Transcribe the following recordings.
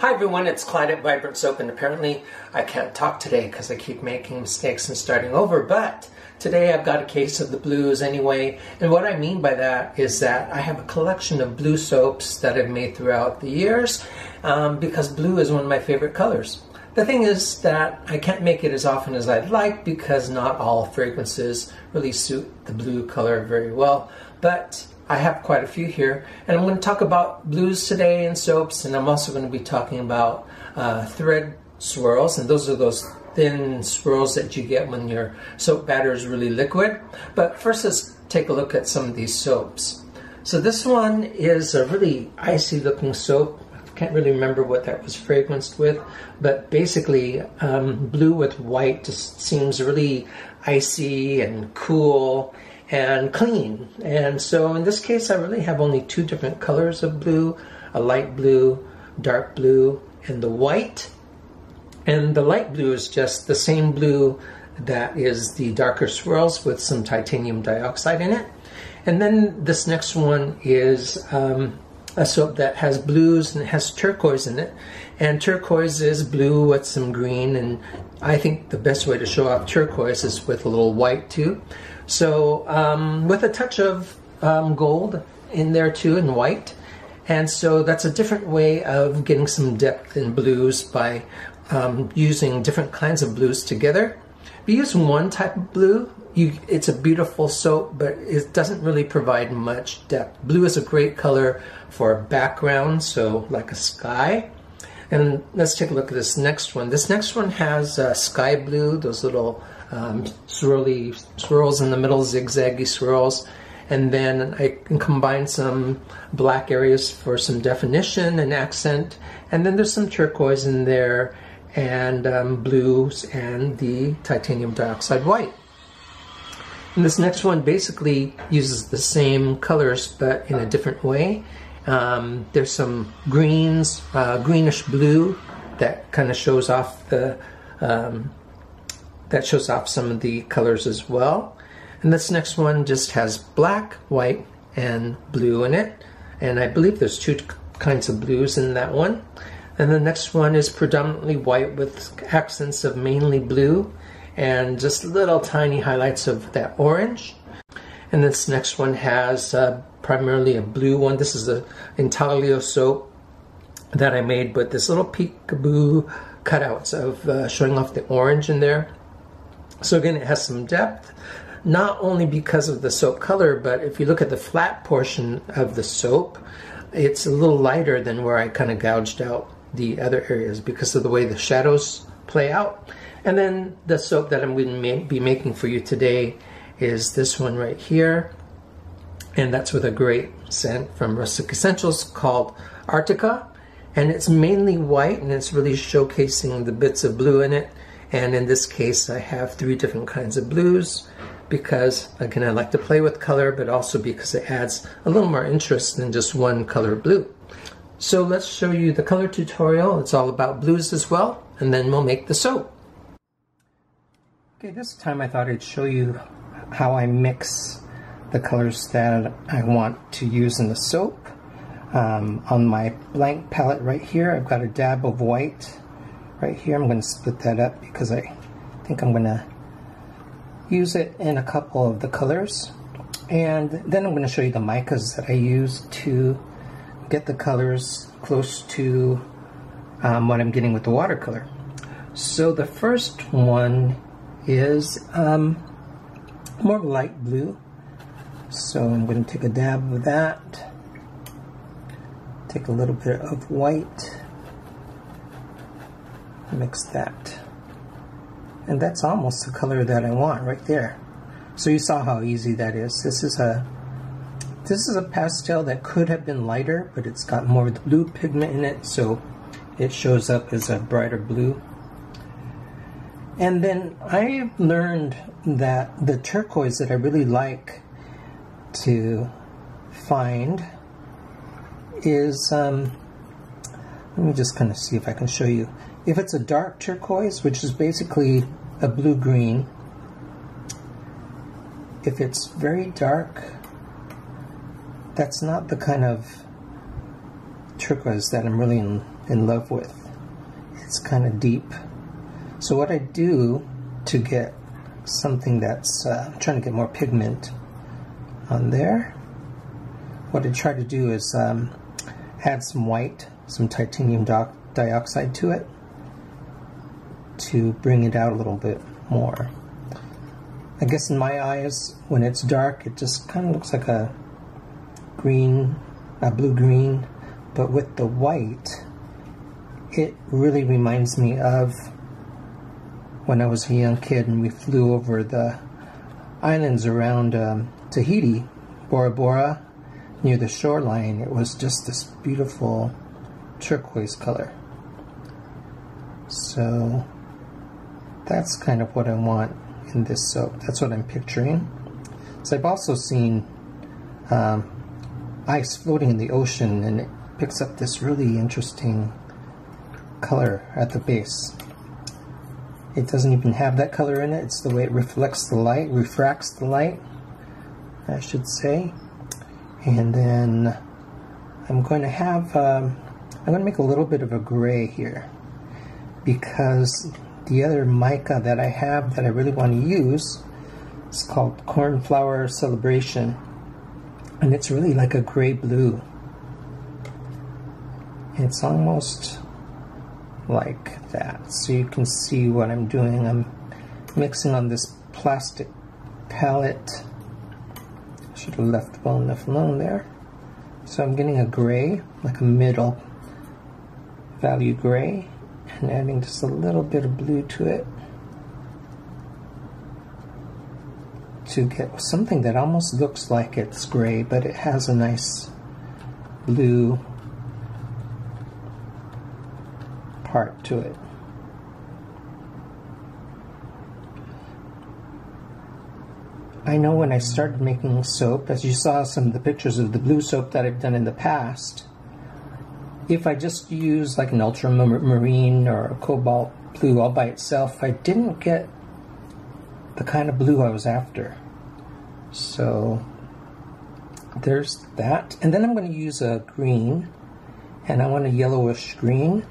Hi everyone, it's Clyde at Vibrant Soap, and apparently I can't talk today because I keep making mistakes and starting over, but today I've got a case of the blues anyway, and what I mean by that is that I have a collection of blue soaps that I've made throughout the years because blue is one of my favorite colors. The thing is that I can't make it as often as I'd like because not all fragrances really suit the blue color very well, but I have quite a few here, and I'm going to talk about blues today and soaps, and I'm also going to be talking about thread swirls, and those are those thin swirls that you get when your soap batter is really liquid. But first, let's take a look at some of these soaps. So this one is a really icy looking soap. I can't really remember what that was fragranced with, but basically blue with white just seems really icy and cool and clean. And so in this case I really have only two different colors of blue, a light blue, dark blue, and the white. And the light blue is just the same blue that is the darker swirls with some titanium dioxide in it. And then this next one is a soap that has blues and it has turquoise in it. And turquoise is blue with some green, and I think the best way to show off turquoise is with a little white too. So with a touch of gold in there too, and white. And so that's a different way of getting some depth in blues by using different kinds of blues together. If you use one type of blue, it's a beautiful soap, but it doesn't really provide much depth. Blue is a great color for a background, so like a sky. And let's take a look at this next one. This next one has sky blue, those little swirly swirls in the middle, zigzaggy swirls. And then I can combine some black areas for some definition and accent. And then there's some turquoise in there, and blues, and the titanium dioxide white. And this next one basically uses the same colors but in a different way. There's some greens, greenish blue that kind of shows off the some of the colors as well. And this next one just has black, white, and blue in it. And I believe there's two kinds of blues in that one. And the next one is predominantly white with accents of mainly blue and just little tiny highlights of that orange. And this next one has primarily a blue one. This is an intaglio soap that I made with this little peekaboo cutouts of showing off the orange in there. So again, it has some depth, not only because of the soap color, but if you look at the flat portion of the soap, it's a little lighter than where I kind of gouged out the other areas because of the way the shadows play out. And then the soap that I'm going to be making for you today is this one right here, and that's with a great scent from Rustic Escentuals called Arctica, and it's mainly white, and it's really showcasing the bits of blue in it. And in this case I have three different kinds of blues because, again, I like to play with color, but also because it adds a little more interest than just one color blue. So let's show you the color tutorial. It's all about blues as well, and then we'll make the soap. Okay, this time I thought I'd show you how I mix the colors that I want to use in the soap. On my blank palette right here, I've got a dab of white right here. I'm going to split that up because I think I'm going to use it in a couple of the colors. And then I'm going to show you the micas that I use to get the colors close to what I'm getting with the watercolor. So the first one is more light blue. So I'm going to take a dab of that, take a little bit of white, mix that, and that's almost the color that I want right there. So you saw how easy that is. This is a pastel that could have been lighter, but it's got more of the blue pigment in it, so it shows up as a brighter blue. And then I've learned that the turquoise that I really like to find is, let me just kind of see if I can show you. If it's a dark turquoise, which is basically a blue-green, if it's very dark, that's not the kind of turquoise that I'm really in love with. It's kind of deep. So what I do to get something that's, I'm trying to get more pigment on there, what I try to do is add some white, some titanium dioxide to it to bring it out a little bit more. I guess in my eyes, when it's dark, it just kind of looks like a green, a blue-green, but with the white, it really reminds me of when I was a young kid and we flew over the islands around Tahiti, Bora Bora, near the shoreline. It was just this beautiful turquoise color. So that's kind of what I want in this soap. That's what I'm picturing. So I've also seen ice floating in the ocean, and it picks up this really interesting color at the base. It doesn't even have that color in it. It's the way it reflects the light, refracts the light, I should say. And then I'm going to have, I'm going to make a little bit of a gray here, because the other mica that I have that I really want to use is called Cornflower Celebration, and it's really like a gray blue. It's almost like that, so you can see what I'm doing. I'm mixing on this plastic palette. Should have left well enough alone there. So I'm getting a gray, like a middle value gray, and adding just a little bit of blue to it to get something that almost looks like it's gray, but it has a nice blue part to it. I know when I started making soap, as you saw some of the pictures of the blue soap that I've done in the past, if I just use like an ultramarine or a cobalt blue all by itself, I didn't get the kind of blue I was after. So there's that. And then I'm going to use a green, and I want a yellowish green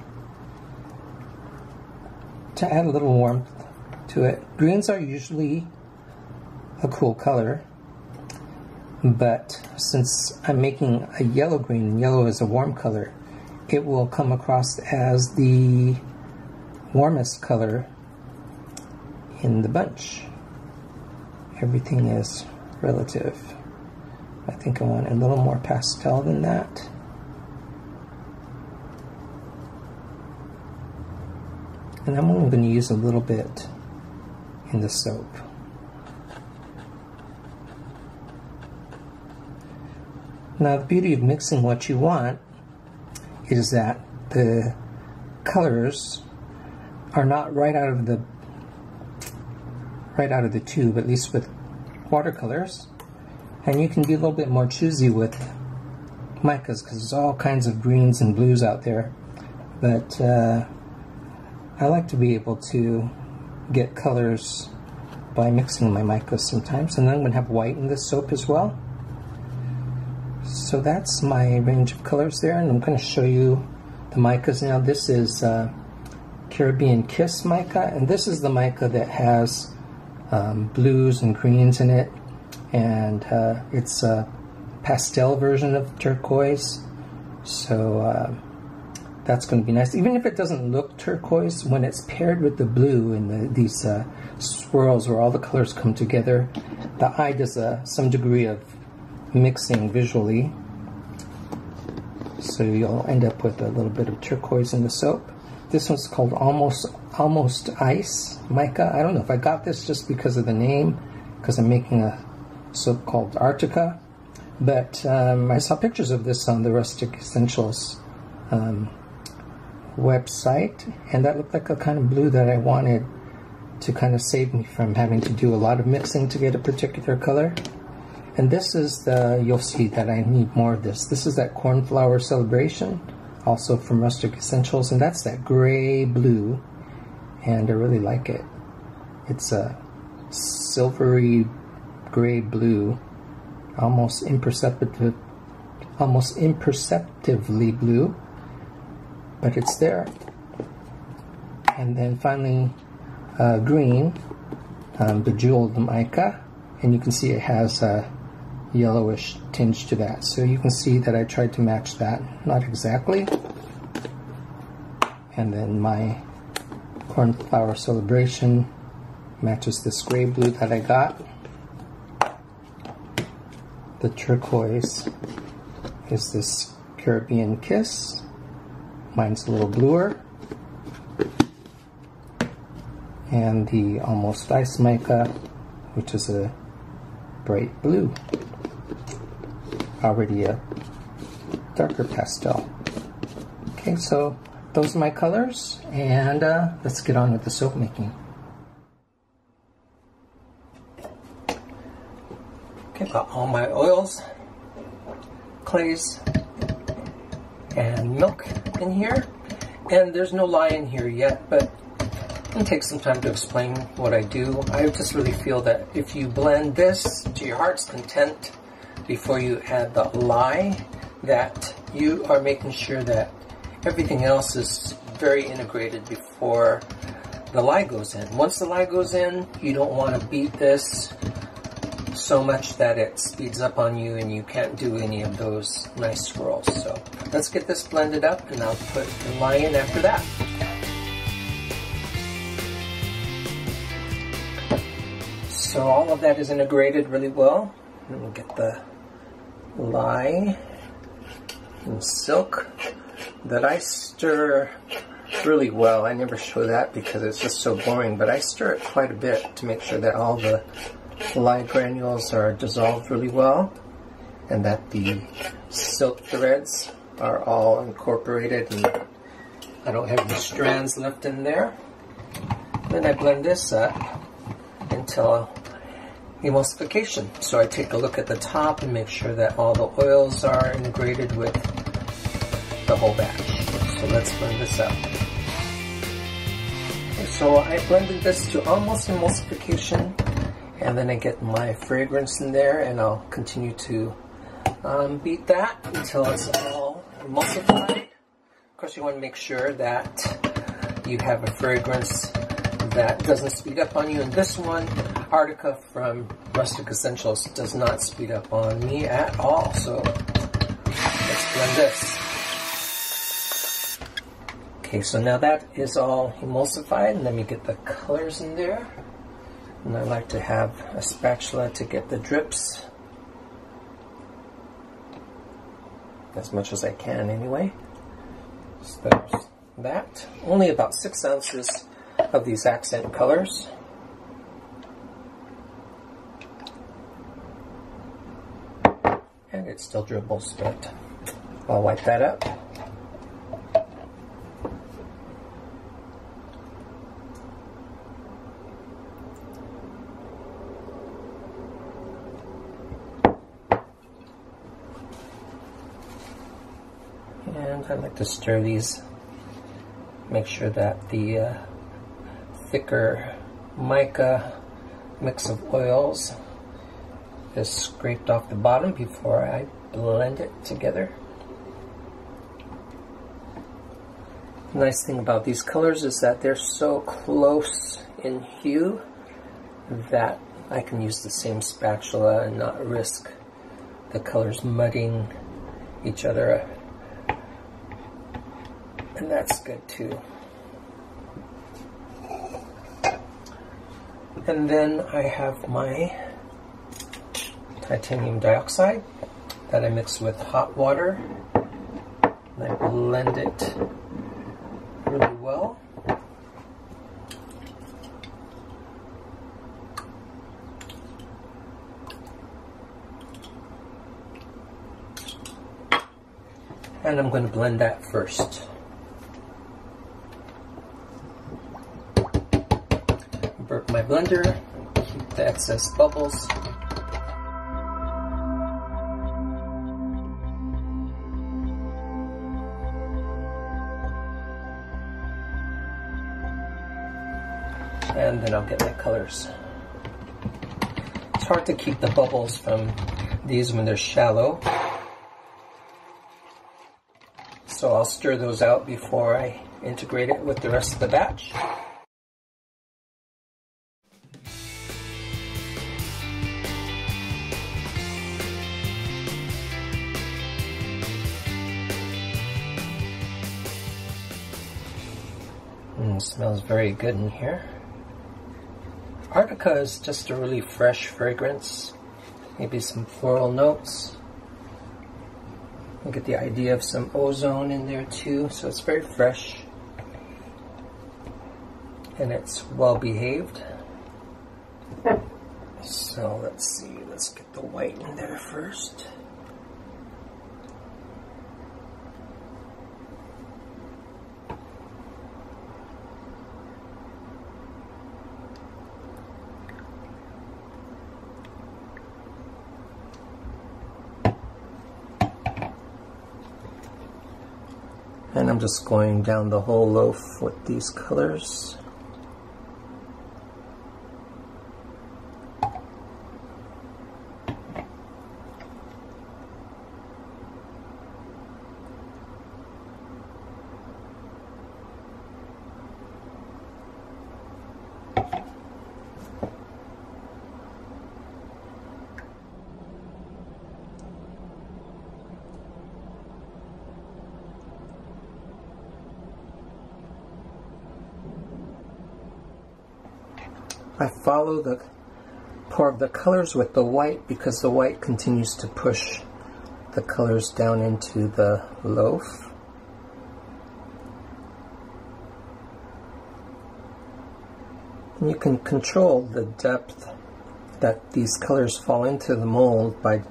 to add a little warmth to it. Greens are usually a cool color, but since I'm making a yellow green, and yellow is a warm color, it will come across as the warmest color in the bunch. Everything is relative. I think I want a little more pastel than that. And I'm only going to use a little bit in the soap. Now the beauty of mixing what you want is that the colors are not right out of the tube, at least with watercolors, and you can be a little bit more choosy with micas, because there's all kinds of greens and blues out there, but I like to be able to get colors by mixing my micas sometimes. And then I'm going to have white in this soap as well. So that's my range of colors there, and I'm going to show you the micas now. This is Caribbean Kiss mica, and this is the mica that has blues and greens in it, and it's a pastel version of turquoise, so that's going to be nice. Even if it doesn't look turquoise, when it's paired with the blue and these swirls where all the colors come together, the eye does some degree of mixing visually, so you'll end up with a little bit of turquoise in the soap. This one's called Almost Ice mica. I don't know if I got this just because of the name, because I'm making a soap called Arctica, but I saw pictures of this on the Rustic Escentuals website, and that looked like a kind of blue that I wanted to kind of save me from having to do a lot of mixing to get a particular color. And this is you'll see that I need more of this. This is that Cornflower Celebration, also from Rustic Escentuals, and that's that gray blue, and I really like it. It's a silvery gray blue, almost imperceptibly blue, but it's there. And then finally green, bejeweled mica, and you can see it has a yellowish tinge to that. So you can see that I tried to match that, not exactly. And then my cornflower celebration matches this gray blue that I got. The turquoise is this Caribbean Kiss. Mine's a little bluer. And the almost ice mica, which is a bright blue. Already a darker pastel. Okay, so those are my colors, and let's get on with the soap making. Okay, got all my oils, clays, and milk in here. And there's no lye in here yet, but it'll take some time to explain what I do. I just really feel that if you blend this to your heart's content before you add the lye, that you are making sure that everything else is very integrated before the lye goes in. Once the lye goes in, you don't want to beat this so much that it speeds up on you and you can't do any of those nice swirls. So let's get this blended up, and I'll put the lye in after that. So all of that is integrated really well. And we'll get the lye and silk that I stir really well. I never show that because it's just so boring, but I stir it quite a bit to make sure that all the lye granules are dissolved really well and that the silk threads are all incorporated and I don't have any strands left in there. Then I blend this up until emulsification. So I take a look at the top and make sure that all the oils are integrated with the whole batch. So let's blend this up. Okay, so I blended this to almost emulsification, and then I get my fragrance in there, and I'll continue to beat that until it's all emulsified. Of course, you want to make sure that you have a fragrance that doesn't speed up on you. And this one, Arctica from Rustic Escentuals, does not speed up on me at all. So let's blend this. Okay, so now that is all emulsified, and let me get the colors in there. And I like to have a spatula to get the drips as much as I can anyway. So there's that. Only about 6 ounces of these accent colors. And it still dribbles, but I'll wipe that up. And I like to stir these, make sure that the thicker mica mix of oils is scraped off the bottom before I blend it together. The nice thing about these colors is that they're so close in hue that I can use the same spatula and not risk the colors mudding each other, and that's good too. And then I have my titanium dioxide that I mix with hot water, and I blend it really well. And I'm going to blend that first. Burp my blender, keep the excess bubbles. And then I'll get my colors. It's hard to keep the bubbles from these when they're shallow. So I'll stir those out before I integrate it with the rest of the batch. It smells very good in here. Arctica is just a really fresh fragrance. Maybe some floral notes. You get the idea of some ozone in there too, so it's very fresh. And it's well behaved. So let's see, let's get the white in there first. And I'm just going down the whole loaf with these colors. I follow the pour of the colors with the white because the white continues to push the colors down into the loaf. And you can control the depth that these colors fall into the mold by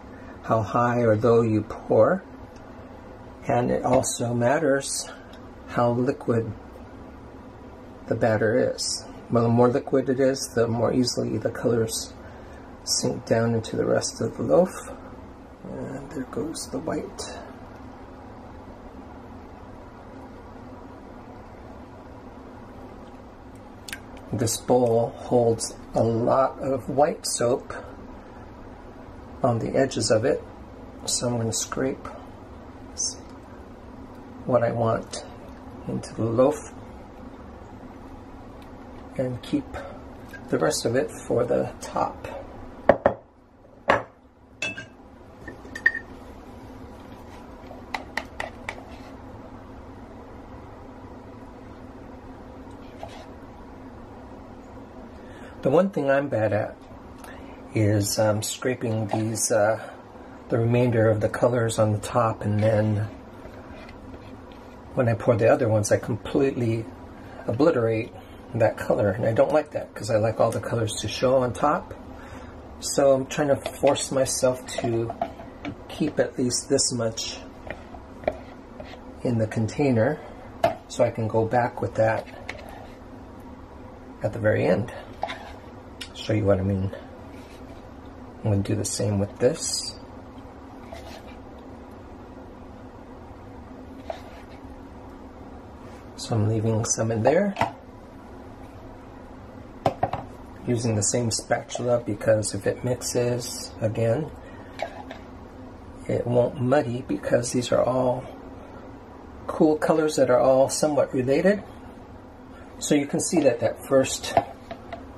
how high or low you pour. And it also matters how liquid the batter is. Well, the more liquid it is, the more easily the colors sink down into the rest of the loaf. And there goes the white. This bowl holds a lot of white soap on the edges of it, so I'm going to scrape what I want into the loaf and keep the rest of it for the top. The one thing I'm bad at is scraping these, the remainder of the colors on the top, and then when I pour the other ones I completely obliterate that color, and I don't like that because I like all the colors to show on top. So I'm trying to force myself to keep at least this much in the container so I can go back with that at the very end. Show you what I mean. I'm going to do the same with this. So I'm leaving some in there. Using the same spatula because if it mixes again, it won't muddy because these are all cool colors that are all somewhat related. So you can see that that first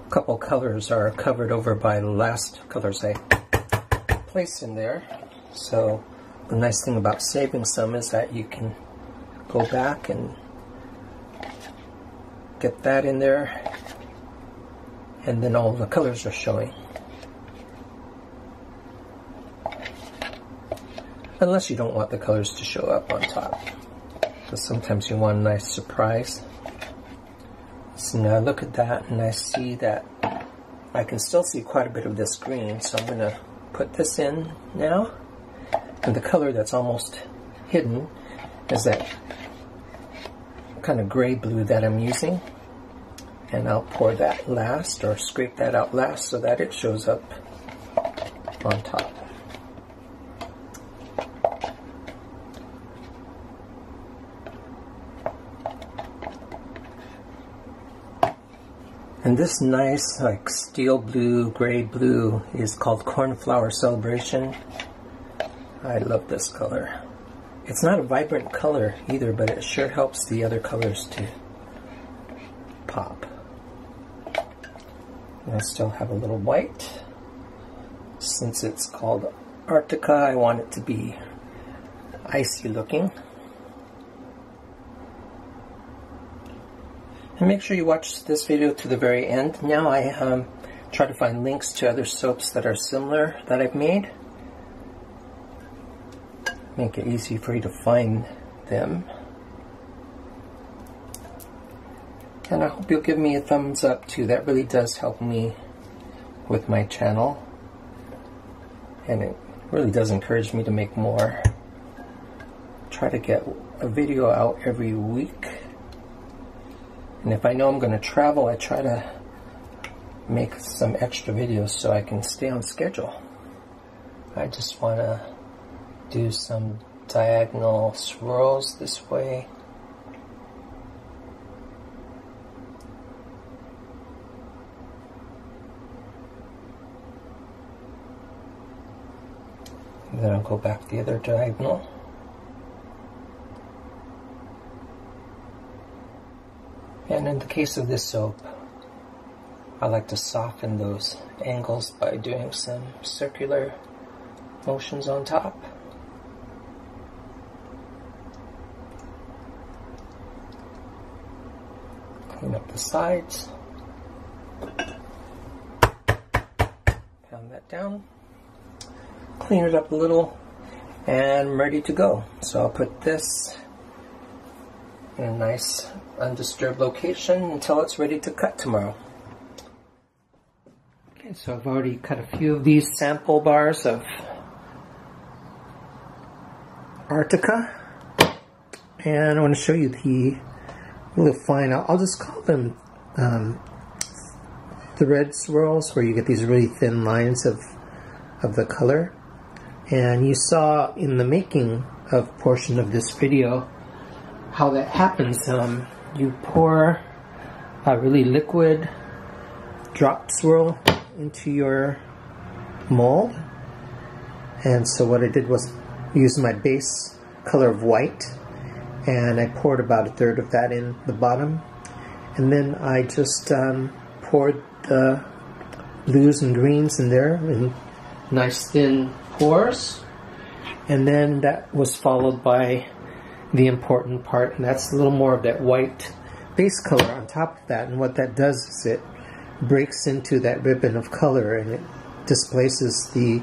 couple colors are covered over by the last colors I placed in there. So the nice thing about saving some is that you can go back and get that in there, and then all the colors are showing. Unless you don't want the colors to show up on top, because sometimes you want a nice surprise. So now look at that, and I see that I can still see quite a bit of this green, so I'm going to put this in now. And the color that's almost hidden is that kind of gray blue that I'm using. And I'll pour that last, or scrape that out last, so that it shows up on top. And this nice, like steel blue, gray blue is called Cornflower Celebration. I love this color. It's not a vibrant color either, but it sure helps the other colors to pop. And I still have a little white. Since it's called Arctica, I want it to be icy looking. And make sure you watch this video to the very end. Now I try to find links to other soaps that are similar that I've made. Make it easy for you to find them. And I hope you'll give me a thumbs up too. That really does help me with my channel. And it really does encourage me to make more. Try to get a video out every week. And if I know I'm going to travel, I try to make some extra videos so I can stay on schedule. I just want to do some diagonal swirls this way. And then I'll go back the other diagonal. And in the case of this soap, I like to soften those angles by doing some circular motions on top. Clean up the sides. Pound that down. Clean it up a little, and I'm ready to go. So I'll put this in a nice undisturbed location until it's ready to cut tomorrow. Okay, so I've already cut a few of these sample bars of Arctica, and I want to show you the really fine, I'll just call them thread swirls, where you get these really thin lines of the color. And you saw in the making of portion of this video how that happens. You pour a really liquid drop swirl into your mold, and so what I did was use my base color of white, and I poured about 1/3 of that in the bottom, and then I just poured the blues and greens in there in nice thin pours, and then that was followed by the important part, and that's a little more of that white base color on top of that. And what that does is it breaks into that ribbon of color, and it displaces the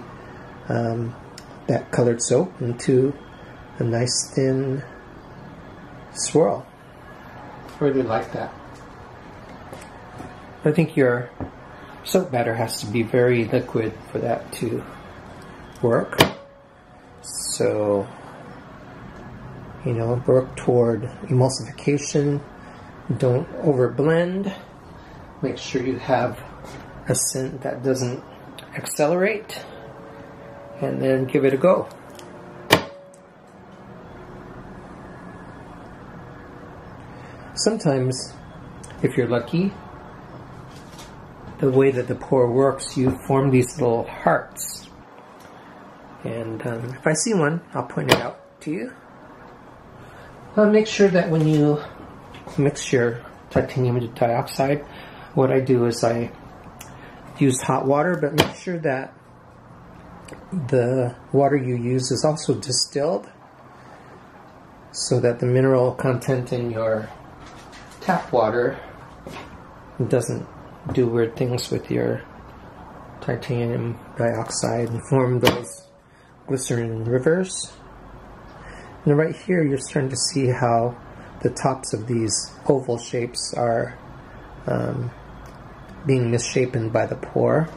that colored soap into a nice thin swirl. I really like that. I think your soap batter has to be very liquid for that to work. So, you know, work toward emulsification. Don't over blend. Make sure you have a scent that doesn't accelerate, and then give it a go. Sometimes, if you're lucky, the way that the pour works, you form these little hearts. And if I see one, I'll point it out to you. Make sure that when you mix your titanium dioxide, what I do is I use hot water, but make sure that the water you use is also distilled, so that the mineral content in your tap water doesn't do weird things with your titanium dioxide and form those glycerin rivers. And right here you're starting to see how the tops of these oval shapes are being misshapen by the pour.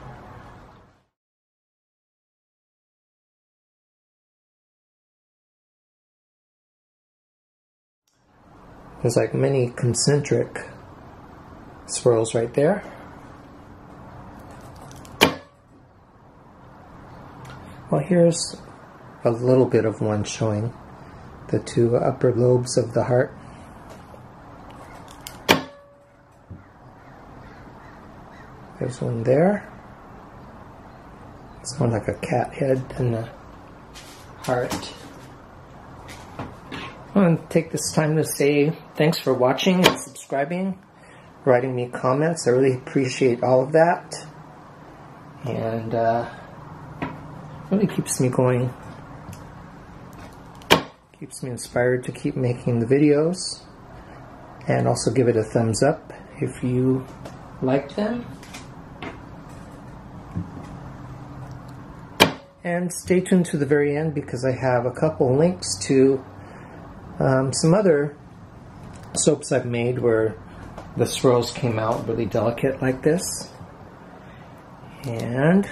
There's like many concentric swirls right there. Well, here's a little bit of one showing the two upper lobes of the heart. There's one there. It's more like a cat head than a heart. I want to take this time to say thanks for watching and subscribing, writing me comments. I really appreciate all of that. And really keeps me going. Keeps me inspired to keep making the videos. And also give it a thumbs up if you like them. And stay tuned to the very end because I have a couple links to some other soaps I've made where the swirls came out really delicate like this. And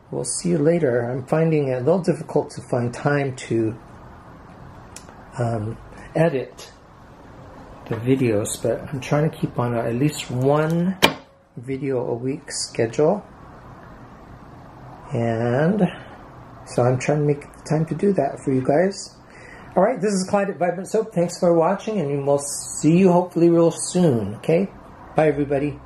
we'll see you later. I'm finding it a little difficult to find time to edit the videos, but I'm trying to keep on at least one video a week schedule. And so I'm trying to make time to do that for you guys. Alright, this is Clyde at Vibrant Soap. Thanks for watching, and we'll see you hopefully real soon. Okay? Bye, everybody.